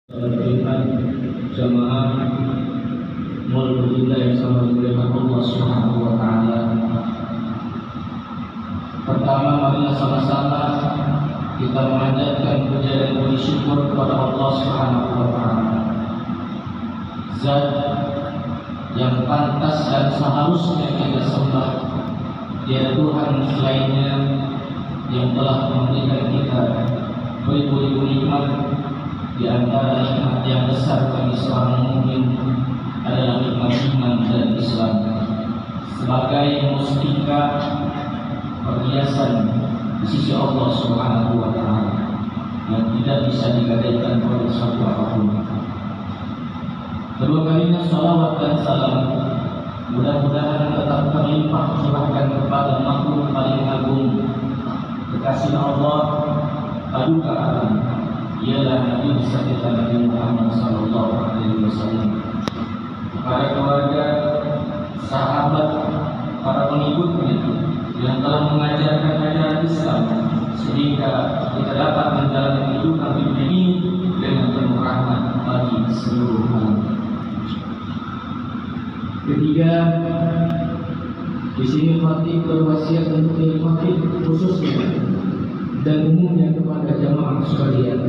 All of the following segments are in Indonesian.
Jamaah Mulkillah yang sama dengan Allah Subhanahu wa Ta'ala. Pertama, marilah sama-sama kita memanjatkan puja dan puji syukur kepada Allah Subhanahu wa Ta'ala, Zat yang pantas dan seharusnya kita sembah. Dia Tuhan selainnya yang telah memberikan kita beribu-ribu nikmat. Di antara nikmat yang besar bagi seorang mukmin adalah nikmat iman dan Islam sebagai mustika perhiasan di sisi Allah Subhanahu wa Ta'ala yang tidak bisa digadaikan oleh suatu apapun. Kedua kalinya salawat dan salam mudah-mudahan tetap terlimpah curahkan kepada makhluk paling agung, kekasih Allah, paduka alam, ialah Nabi besar kita Nabi Muhammad sallallahu alaihi wasallam, para keluarga, sahabat, para pengikutnya yang telah mengajarkan ajaran Islam sehingga kita dapat menjalani kehidupan dunia ini dengan penuh rahmat bagi seluruh alam. Ketiga, di sini khatib berwasiat untuk diri khatib khususnya dan umumnya kepada jamaah sekalian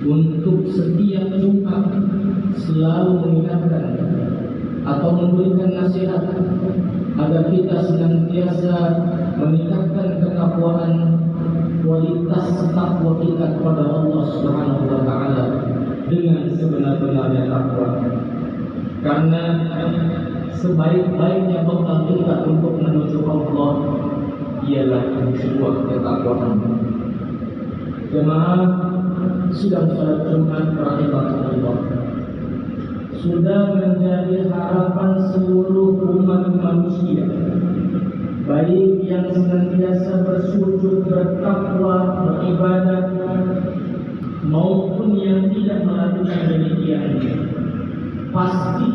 untuk setiap Jumat selalu mengingatkan atau memberikan nasihat agar kita senantiasa meningkatkan ketakwaan, kualitas takwa kita kepada Allah Subhanahu wa Ta'ala dengan sebenar-benarnya takwa. Karena sebaik-baiknya bekal kita untuk menuju Allah ialah sebuah ketakwaan. Jemaah sidang salat Jumat rahimahullah sudah menjadi harapan seluruh umat manusia, baik yang senantiasa bersujud, bertakwa, beribadah, maupun yang tidak melakukan demikian, pasti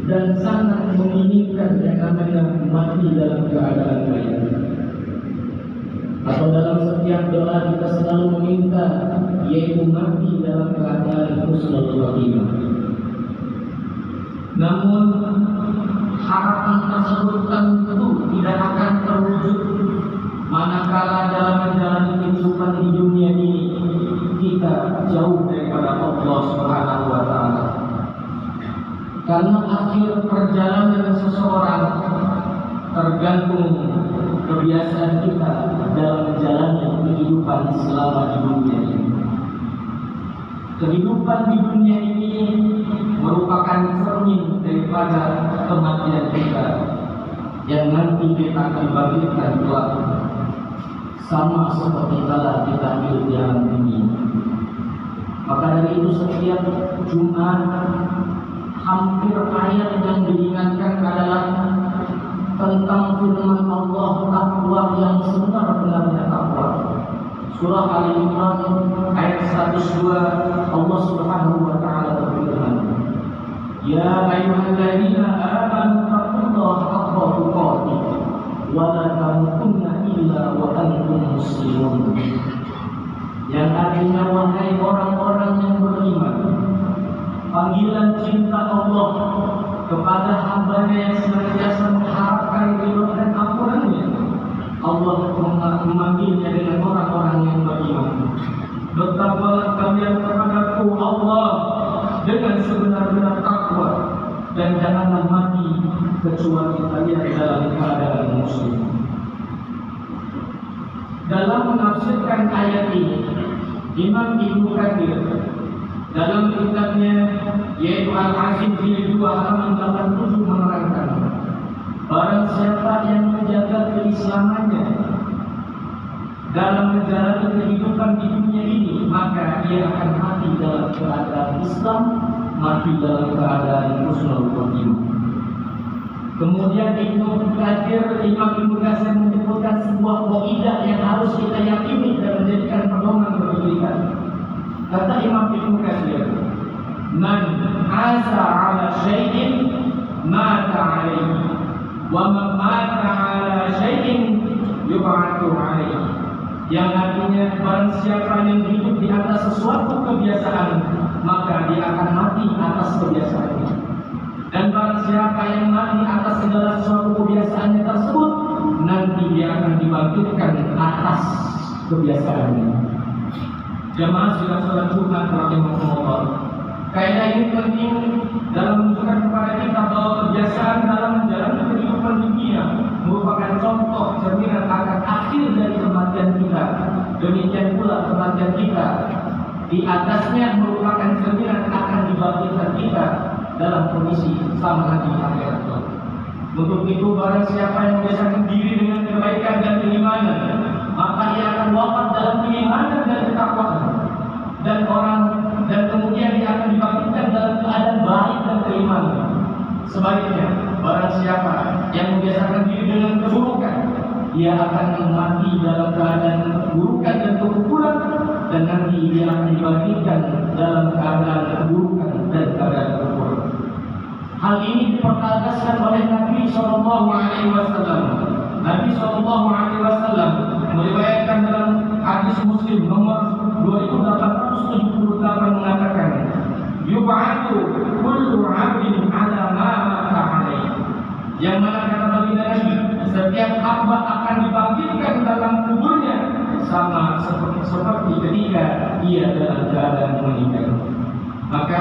dan sangat menginginkan yang namanya mati dalam keadaan baik. Atau dalam setiap doa kita selalu meminta, yaitu mati dalam keadaan husnul khotimah. Namun harapan tersebut tentu tidak akan terwujud manakala dalam menjalani kehidupan di dunia ini kita jauh daripada Allah Subhanahu wa Ta'ala. Karena akhir perjalanan seseorang tergantung kebiasaan kita dalam menjalani kehidupan selama di dunia ini. Kehidupan di dunia ini merupakan cermin daripada kematian kita yang nanti kita akan bangkitkan kelak, sama seperti kala kita hidup di alam ini. Maka dari itu setiap Jumat hampir ayat yang diingatkan adalah tentang firman Allah, takwa yang sebenar-benarnya takwa. Surah Al-Imran ayat 102, Allah Subhanahu wa Ta'ala berfirman, Ya ayyuhalladzina amanu taqullaha haqqa tuqatih wa la tamutunna illa wa antum muslimun. Yang artinya, wahai orang-orang yang beriman, panggilan cinta Allah kepada hamba-Nya yang senantiasa mengharapkan ridho dan ampunan-Nya. Allah memanggilnya dengan orang-orang yang beriman. Bertakwalah kalian kepadaku Allah dengan sebenar-benar takwa, dan janganlah mati kecuali kalian dalam keadaan muslim. Dalam menafsirkan ayat ini, Imam Ibnu Katsir dalam kitabnya yaitu Al-Azim jilid 2 halaman 87 menerangkan, barang siapa yang menjaga keislamannya dalam menjalani kehidupan di dunia ini, maka ia akan mati dalam keadaan Islam, mati dalam keadaan husnul khotimah. Kemudian Imam Ibnu Katsir menyebutkan sebuah kaidah yang harus kita yakini dan menjadikan pedoman bagi kita. Kata Imam Ibnu Katsir, man asa ala syai'in mata alaihi, wa man mata ala syai'in yub'atu alaihi. Yang artinya barang siapa yang hidup di atas sesuatu kebiasaan, maka segala sesuatu kebiasaannya tersebut, nanti dia akan dibangkitkan atas kebiasaannya. Jamaah sudah sholat Jumat rahimahullah. Kaidah ini penting dalam menunjukkan kepada kita bahwa kebiasaan dalam menjalani kehidupan dunia merupakan contoh cerminan akan akhir dari kematian kita. Demikian pula kematian kita di atasnya merupakan cerminan akan dibangkitkan kita dalam kondisi sama di akhirat. Untuk itu barang siapa yang membiasakan diri dengan kebaikan dan keimanan, maka ia akan wafat dalam keimanan dan ketakwaan. Dan kemudian dia akan dibangkitkan dalam keadaan baik dan keimanan. Sebaliknya, barang siapa yang membiasakan diri dengan keburukan, dia akan mati dalam keadaan keburukan dan kekufuran, dan nanti dia akan dibangkitkan dalam keadaan keburukan dan keadaan kekufuran. Hal ini dipertegaskan oleh Nabi Shallallahu Alaihi Wasallam. Nabi Shallallahu Alaihi Wasallam meriwayatkan dalam hadis Muslim nomor 2878 mengatakan, "Yub'atu kullu 'abdin 'ala ma mata 'alaihi." Yang mana kata baginda Nabi, setiap hamba akan dibangkitkan dalam kuburnya sama seperti ketika ia dalam keadaan meninggal. Maka